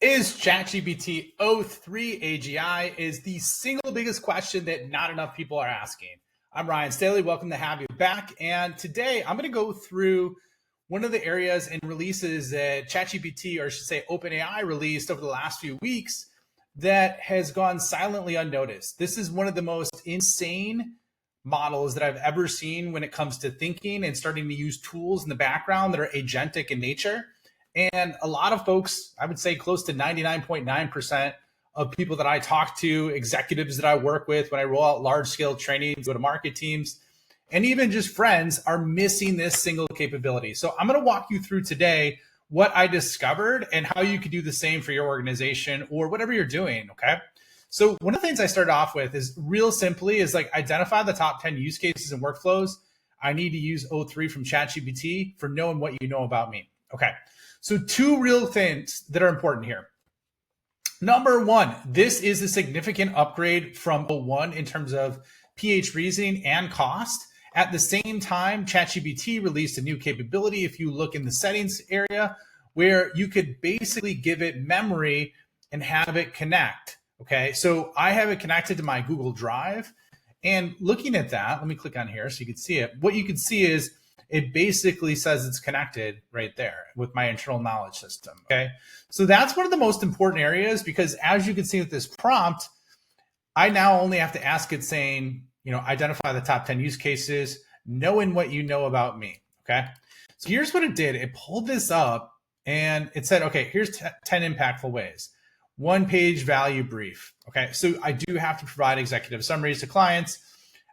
Is ChatGPT O3 AGI is the single biggest question that not enough people are asking. I'm Ryan Staley. Welcome to have you back. And today I'm going to go through one of the areas and releases that ChatGPT, or I should say OpenAI, released over the last few weeks that has gone silently unnoticed. This is one of the most insane models that I've ever seen when it comes to thinking and starting to use tools in the background that are agentic in nature. And a lot of folks, I would say close to 99.9% of people that I talk to, executives that I work with when I roll out large scale trainings, go to market teams, and even just friends are missing this single capability. So I'm going to walk you through today what I discovered and how you could do the same for your organization or whatever you're doing. Okay. So one of the things I started off with is real simply is like identify the top 10 use cases and workflows. I need to use O3 from ChatGPT for knowing what you know about me. Okay. So two real things that are important here. Number one, this is a significant upgrade from O1 in terms of PH reasoning and cost. At the same time, ChatGPT released a new capability, if you look in the settings area, where you could basically give it memory and have it connect. Okay, so I have it connected to my Google Drive. And looking at that, let me click on here so you can see it. What you can see is it basically says it's connected right there with my internal knowledge system. Okay, so that's one of the most important areas because as you can see with this prompt, I now only have to ask it saying, identify the top 10 use cases, knowing what you know about me. Okay, so here's what it did. It pulled this up and it said, okay, here's 10 impactful ways. 1-page value brief. Okay, so I do have to provide executive summaries to clients,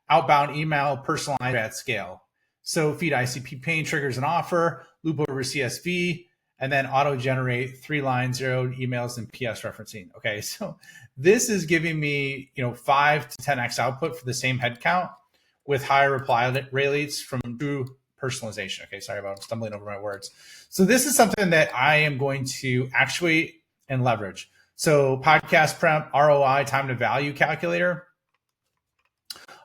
outbound email, personalized at scale. So feed ICP pain triggers an offer, loop over CSV, and then auto-generate 3-line 0 emails and PS referencing. Okay, so this is giving me 5 to 10x output for the same headcount with higher reply rates from true personalization. Okay, sorry about stumbling over my words. So this is something that I am going to actuate and leverage. So podcast prep, ROI, time to value calculator.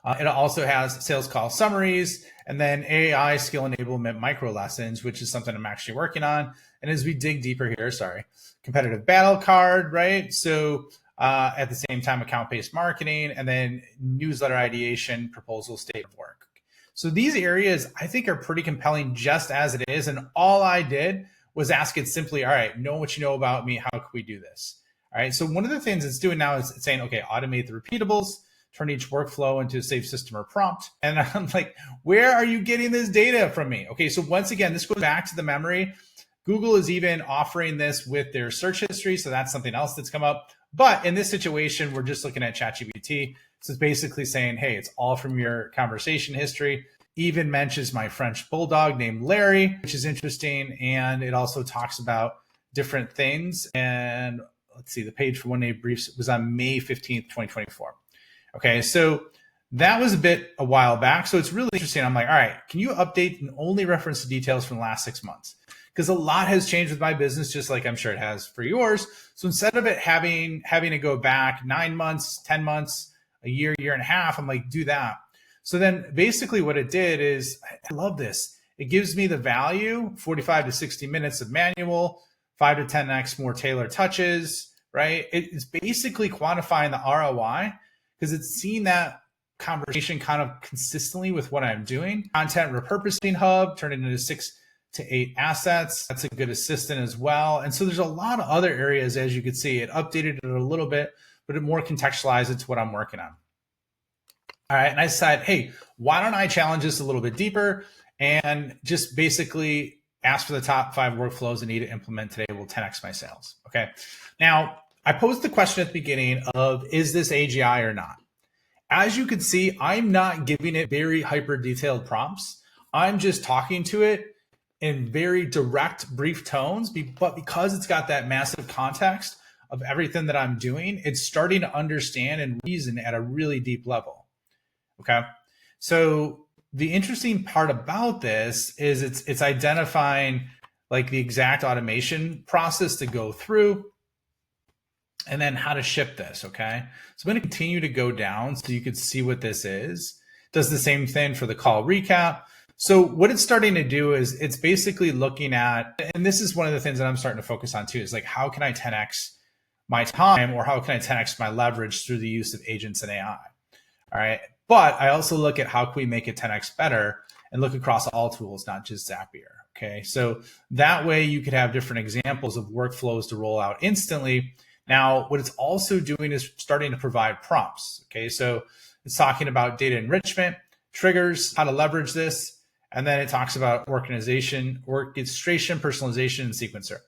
It also has sales call summaries and then AI skill enablement micro lessons, which is something I'm actually working on. And as we dig deeper here, competitive battle card, right? So at the same time, account-based marketing and then newsletter ideation, proposal, state of work. So these areas I think are pretty compelling just as it is. And all I did was ask it simply, all right, know what you know about me. How can we do this? All right. So one of the things it's doing now is it's saying, okay, automate the repeatables, turn each workflow into a safe system or prompt. And I'm like, where are you getting this data from me? Okay, so once again, this goes back to the memory. Google is even offering this with their search history. So that's something else that's come up. But in this situation, we're just looking at ChatGPT. So it's basically saying, hey, it's all from your conversation history. Even mentions my French bulldog named Larry, which is interesting. And it also talks about different things. And let's see, the page for 1-day briefs was on May 15th, 2024. Okay, so that was a while back. So it's really interesting. I'm like, all right, can you update and only reference the details from the last 6 months? Because a lot has changed with my business, just like I'm sure it has for yours. So instead of it having to go back 9 months, 10 months, a year, year and a half, I'm like, do that. So then basically what it did is, I love this. It gives me the value, 45 to 60 minutes of manual, 5 to 10x more tailored touches, right? It's basically quantifying the ROI because it's seeing that conversation kind of consistently with what I'm doing. Content repurposing hub, turn it into 6 to 8 assets. That's a good assistant as well. And so there's a lot of other areas, as you can see. It updated it a little bit, but it more contextualized it to what I'm working on. All right, and I decided, hey, why don't I challenge this a little bit deeper and just basically ask for the top 5 workflows I need to implement today will 10x my sales. Okay, now I posed the question at the beginning of, is this AGI or not? As you can see, I'm not giving it very hyper detailed prompts. I'm just talking to it in very direct, brief tones, but because it's got that massive context of everything that I'm doing, it's starting to understand and reason at a really deep level. Okay, so the interesting part about this is it's identifying like the exact automation process to go through and then how to ship this. Okay, so I'm going to continue to go down so you can see what this is. Does the same thing for the call recap. So what it's starting to do is it's basically looking at, and this is one of the things that I'm starting to focus on too, is like, how can I 10x my time, or how can I 10x my leverage through the use of agents and AI? All right. But I also look at how can we make it 10x better and look across all tools, not just Zapier. Okay. So that way you could have different examples of workflows to roll out instantly. Now, what it's also doing is starting to provide prompts. Okay. So it's talking about data enrichment, triggers, how to leverage this. And then it talks about organization, orchestration, personalization, and sequencer.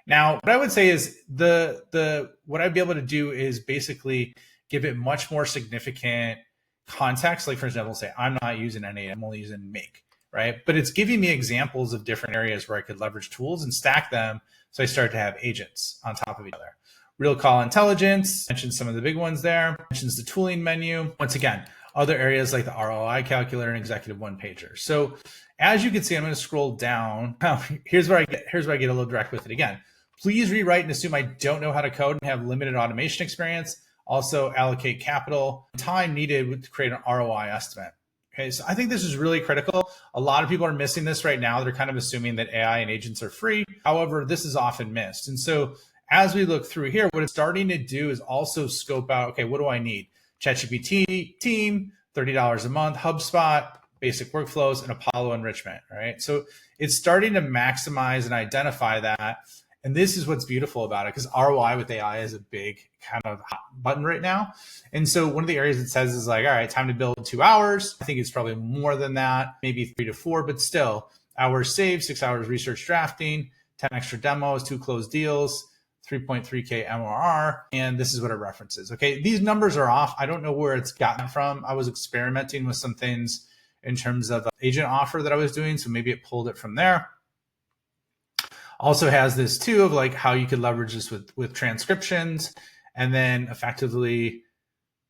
Now, what I would say is what I'd be able to do is basically give it much more significant context. Like, for example, say I'm not using any, I'm only using Make, right? But it's giving me examples of different areas where I could leverage tools and stack them. So I start to have agents on top of each other. Real call intelligence, mentions some of the big ones there, mentions the tooling menu. Once again, other areas like the ROI calculator and executive one pager. So as you can see, I'm going to scroll down. Here's where I get a little direct with it again. Please rewrite and assume I don't know how to code and have limited automation experience. Also allocate capital time needed to create an ROI estimate. Okay, so I think this is really critical. A lot of people are missing this right now. They're kind of assuming that AI and agents are free. However, this is often missed. And so as we look through here, what it's starting to do is also scope out, okay, what do I need? ChatGPT team, $30 a month, HubSpot, basic workflows, and Apollo enrichment, right? So it's starting to maximize and identify that. And this is what's beautiful about it, because ROI with AI is a big kind of hot button right now. And so one of the areas it says is like, all right, time to build 2 hours. I think it's probably more than that, maybe 3 to 4, but still hours saved, 6 hours research drafting, 10 extra demos, 2 closed deals, 3.3K MRR. And this is what it references. Okay, these numbers are off. I don't know where it's gotten from. I was experimenting with some things in terms of agent offer that I was doing. So maybe it pulled it from there. Also has this too of like how you could leverage this with transcriptions and then effectively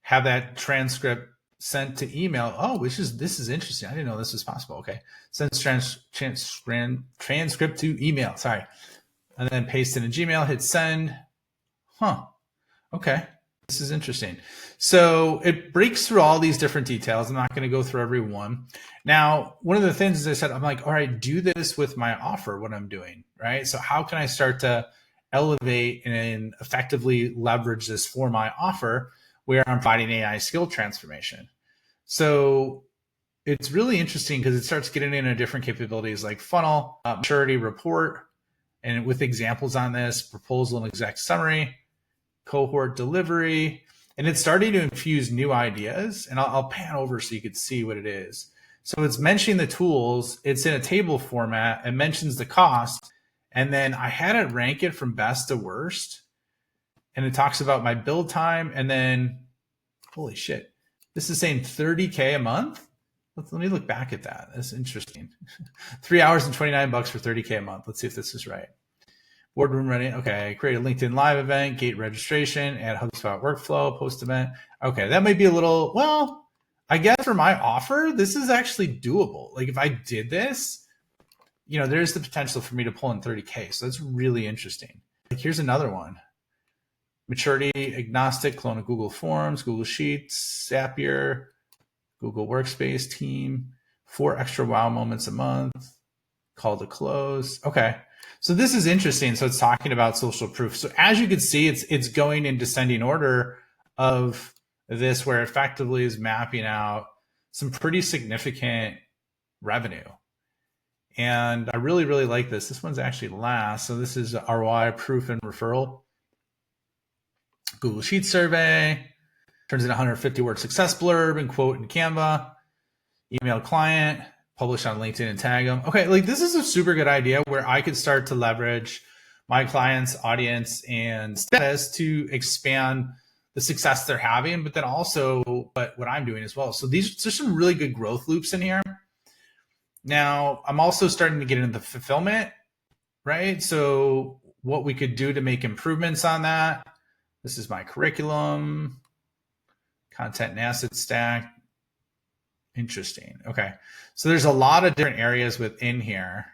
have that transcript sent to email. Oh, this is interesting. I didn't know this was possible. Okay. Sends transcript to email. Sorry. And then paste in a Gmail, hit send. Huh. Okay. This is interesting. So it breaks through all these different details. I'm not going to go through every one. Now, one of the things, as I said, I'm like, all right, do this with my offer, what I'm doing, right? So how can I start to elevate and effectively leverage this for my offer where I'm providing AI skill transformation? So it's really interesting because it starts getting into different capabilities like funnel, maturity report, and with examples on this, proposal and exec summary, cohort delivery, and it's starting to infuse new ideas. And I'll pan over so you could see what it is. So it's mentioning the tools, it's in a table format, and mentions the cost. And then I had it rank it from best to worst. And it talks about my build time. And then, holy shit, this is saying 30K a month. Let me look back at that. That's interesting. 3 hours and $29 for 30K a month. Let's see if this is right. Boardroom ready. Okay. Create a LinkedIn live event, gate registration, add HubSpot workflow, post event. Okay. That might be a little, well, I guess for my offer, this is actually doable. Like if I did this, there's the potential for me to pull in 30K. So that's really interesting. Like here's another one. Maturity agnostic, clone of Google Forms, Google Sheets, Zapier, Google Workspace team, 4 extra wow moments a month, call to close. Okay. So this is interesting. So it's talking about social proof. So as you can see, it's going in descending order of this, where effectively is mapping out some pretty significant revenue. And I really, really like this. This one's actually last. So this is ROI proof and referral. Google Sheets survey, turns in 150 word success blurb and quote in Canva, email client, publish on LinkedIn and tag them. Okay, like this is a super good idea where I could start to leverage my client's audience and status to expand the success they're having, but then also what I'm doing as well. So there's some really good growth loops in here. Now, I'm also starting to get into the fulfillment, right? So what we could do to make improvements on that. This is my curriculum, content and asset stack. Interesting. Okay. So there's a lot of different areas within here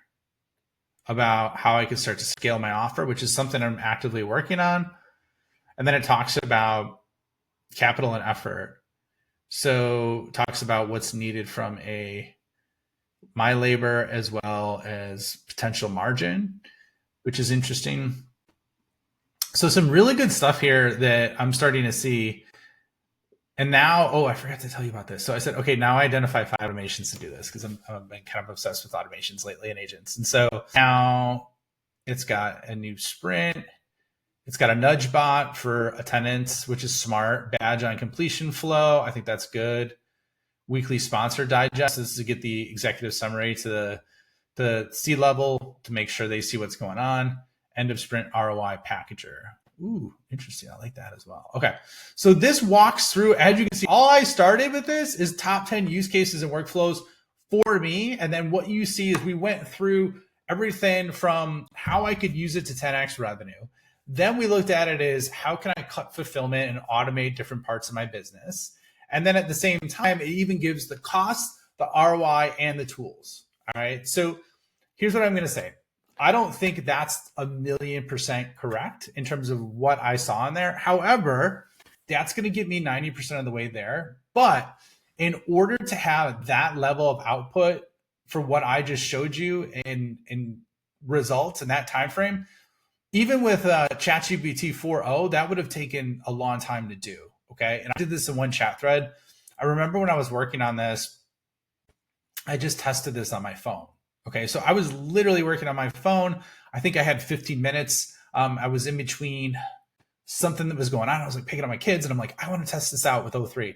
about how I could start to scale my offer, which is something I'm actively working on. And then it talks about capital and effort. So it talks about what's needed from a my labor as well as potential margin, which is interesting. So some really good stuff here that I'm starting to see. And now, oh, I forgot to tell you about this. So I said, okay, now I identify 5 automations to do this because I've been kind of obsessed with automations lately and agents. And so now it's got a new sprint. It's got a nudge bot for attendance, which is smart. Badge on completion flow. I think that's good. Weekly sponsor digest. This is to get the executive summary to the C-level to make sure they see what's going on. End of sprint ROI packager. Ooh, interesting. I like that as well. Okay. So this walks through, as you can see, all I started with this is top 10 use cases and workflows for me. And then what you see is we went through everything from how I could use it to 10x revenue. Then we looked at it as how can I cut fulfillment and automate different parts of my business. And then at the same time, it even gives the cost, the ROI, and the tools. All right. So here's what I'm going to say. I don't think that's 1,000,000% correct in terms of what I saw in there. However, that's going to get me 90% of the way there. But in order to have that level of output for what I just showed you in results in that time frame, even with ChatGPT 4.0, that would have taken a long time to do. Okay. And I did this in one chat thread. I remember when I was working on this, I just tested this on my phone. Okay. So I was literally working on my phone. I think I had 15 minutes. I was in between something that was going on. I was like picking up my kids and I'm like, I want to test this out with O3.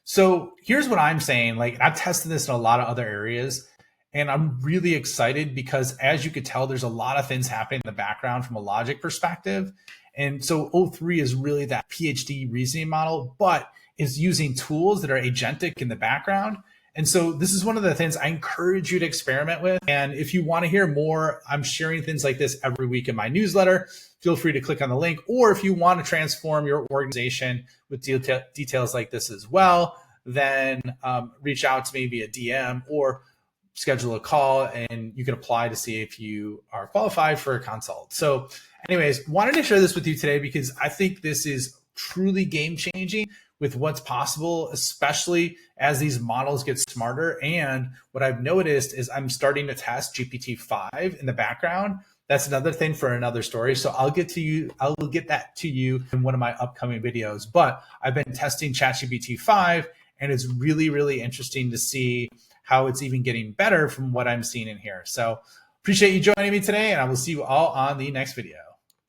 So here's what I'm saying. Like I've tested this in a lot of other areas. And I'm really excited because as you could tell, there's a lot of things happening in the background from a logic perspective. And so O3 is really that PhD reasoning model, but is using tools that are agentic in the background. And so this is one of the things I encourage you to experiment with. And if you want to hear more, I'm sharing things like this every week in my newsletter. Feel free to click on the link. Or if you want to transform your organization with details like this as well, then reach out to me via DM or schedule a call and you can apply to see if you are qualified for a consult. So anyways, wanted to share this with you today because I think this is truly game changing with what's possible, especially as these models get smarter. And what I've noticed is I'm starting to test GPT-5 in the background. That's another thing for another story. So I'll get that to you in one of my upcoming videos. But I've been testing ChatGPT-5 and it's really, really interesting to see how it's even getting better from what I'm seeing in here. So appreciate you joining me today, and I will see you all on the next video.